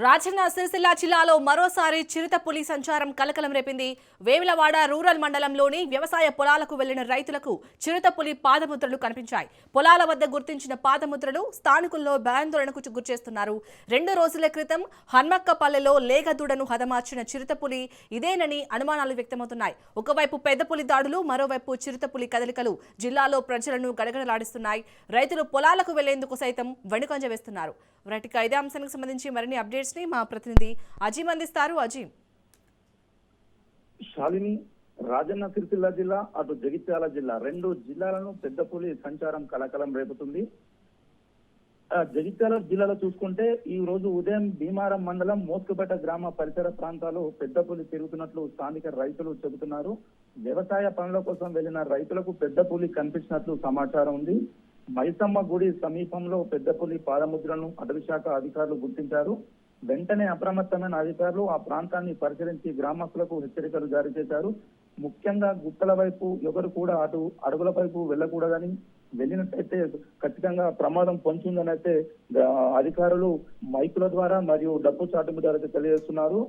రాజన్న సిరిసిల్ల జిల్లాలో మరోసారి చిరుతపులి సంచారం కలకలం రేపింది. వేములవాడ రూరల్ మండలంలోని వ్యవసాయ పొలాలకు వెళ్లిన రైతులకు చిరుతపులి పాదముద్రలు కనిపించాయి. పొలాల వద్ద గుర్తించిన పాదముద్రలు స్థానికుల్లో భయాందోళనకు గురిచేస్తున్నారు. 2 రోజుల క్రితం హన్మక్కపల్లెలో లేగదూడను హతమార్చిన చిరుతపులి ఇదేనని అనుమానాలు వ్యక్తమవుతున్నాయి. ఒకవైపు పెద్దపులి దాడులు, మరోవైపు చిరుతపులి కదలికలు జిల్లాలో ప్రజలను గడగడలాడిస్తున్నాయి. రైతులు పొలాలకు వెళ్లేందుకు సైతం వెనుకంజ వేస్తున్నారు. ఇదే అంశానికి సంబంధించి మరిన్ని అప్డేట్స్ ని మా ప్రతినిధి అజీమ్ అందిస్తారు. అజీమ్. శాలిని, రాజన్న సిరిసిల్ల జిల్లా అటు జగిత్యాల జిల్లా 2 జిల్లాలను పెద్దపులి సంచారం కలకలం రేపుతుంది. జగిత్యాల జిల్లాలో చూసుకుంటే ఈ రోజు ఉదయం భీమారం మండలం మోస్కపేట గ్రామ పరిసర ప్రాంతాలు పెద్దపులి తిరుగుతున్నట్లు స్థానిక రైతులు చెబుతున్నారు. వ్యవసాయ పనుల కోసం వెళ్లిన రైతులకు పెద్దపులి కనిపించినట్లు సమాచారం ఉంది. మైసమ్మ గుడి సమీపంలో పెద్దపులి పాదముద్రలను అటవీశాఖ అధికారులు గుర్తించారు. వెంటనే అప్రమత్తమైన అధికారులు ఆ ప్రాంతాన్ని పరిశీలించి గ్రామస్తులకు హెచ్చరికలు జారీ చేశారు. ముఖ్యంగా గుట్టల వైపు ఎవరు కూడా అటు అడుగుల వైపు వెళ్లకూడదని, వెళ్ళినట్టయితే ఖచ్చితంగా ప్రమాదం పొంచుందని అయితే అధికారులు మైకుల ద్వారా మరియు డప్పు చాటు ద్వారా తెలియజేస్తున్నారు.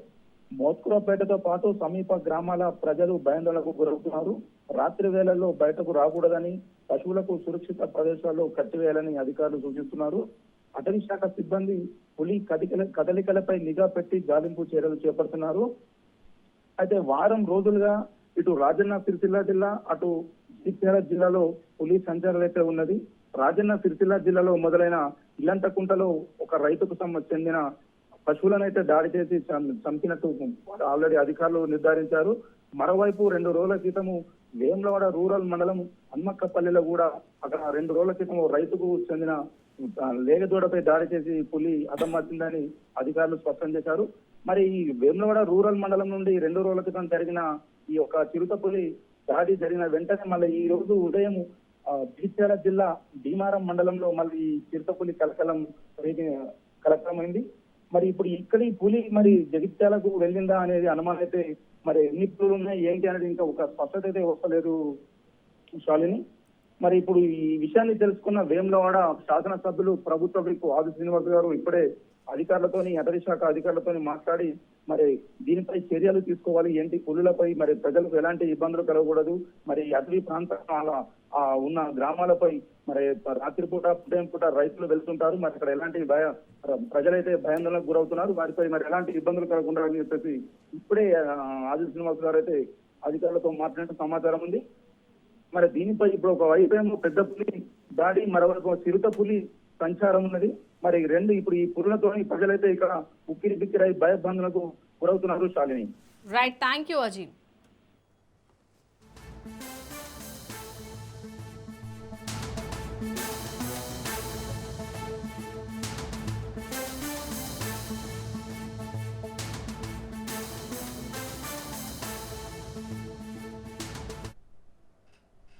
మోత్కురపేటతో పాటు సమీప గ్రామాల ప్రజలు భయాందోళనకు గురవుతున్నారు. రాత్రి వేళల్లో బయటకు రాకూడదని, పశువులకు సురక్షిత ప్రదేశాల్లో కట్టివేయాలని అధికారులు సూచిస్తున్నారు. అటవీ శాఖ సిబ్బంది పులి కదలికలపై నిఘా పెట్టి గాలింపు చర్యలు చేపడుతున్నారు. అయితే వారం రోజులుగా ఇటు రాజన్న సిరిసిల్ల జిల్లా, అటు జగిత్యాల జిల్లాలో పులి సంచారం అయితే ఉన్నది. రాజన్న సిరిసిల్ల జిల్లాలో మొదలైన ఇల్లంతకుంటలో ఒక రైతుకు చెందిన పశువులను అయితే దాడి చేసి చంపినట్టు ఆల్రెడీ అధికారులు నిర్ధారించారు. మరోవైపు 2 రోజుల క్రితము వేములవాడ రూరల్ మండలం హన్మక్కపల్లిలో కూడా అక్కడ 2 రోజుల క్రితం రైతుకు చెందిన లేగదూడపై దాడి చేసి పులి హతమార్చిందని అధికారులు స్పష్టం చేశారు. మరి ఈ వేములవాడ రూరల్ మండలం నుండి 2 రోజుల క్రితం జరిగిన ఈ యొక్క చిరుతపులి దాడి జరిగిన వెంటనే మళ్ళీ ఈ రోజు ఉదయం జగిత్యాల జిల్లా భీమారం మండలంలో మళ్ళీ చిరుతపులి కలకలమైంది. మరి ఇప్పుడు ఇక్కడి పులి మరి జగిత్యాలకు వెళ్ళిందా అనేది అనుమానం అయితే మరి ఎన్ని పులులు ఉన్నాయి ఏంటి అనేది ఇంకా ఒక స్పష్టత అయితే వస్తలేదు శాలిని. మరి ఇప్పుడు ఈ విషయాన్ని తెలుసుకున్న వేములవాడ శాసనసభ్యులు ప్రభుత్వ విప్ ఆది శ్రీనివాస్ గారు ఇప్పుడే అధికారులతోని, అటవీ శాఖ అధికారులతోని మాట్లాడి మరి దీనిపై చర్యలు తీసుకోవాలి, ఏంటి పులులపై మరి ప్రజలకు ఎలాంటి ఇబ్బందులు కలగకూడదు, మరి అటవీ ప్రాంతాల ఉన్న గ్రామాలపై మరి రాత్రిపూట ఉదయం పూట రైతులు వెళ్తుంటారు, మరి అక్కడ ఎలాంటి ప్రజలైతే భయాందోళనకు గురవుతున్నారు, వారిపై మరి ఎలాంటి ఇబ్బందులు కలగకుండా అని చెప్పేసి ఇప్పుడే ఆది శ్రీనివాస్ గారు అయితే అధికారులతో మాట్లాడిన సమాచారం ఉంది. మరి దీనిపై ఇప్పుడు ఒక వైపేమో పెద్ద పులి దాడి, మరోవైపు చిరుతపులి సంచారం ఉన్నది. మరి ఇప్పుడు ఈ పులులతో ప్రజలైతే ఇక్కడ ఉక్కిరి బిక్కిరై భయభ్రాంతులకు గురవుతున్నారు. Shalini. Right, thank you Azeem.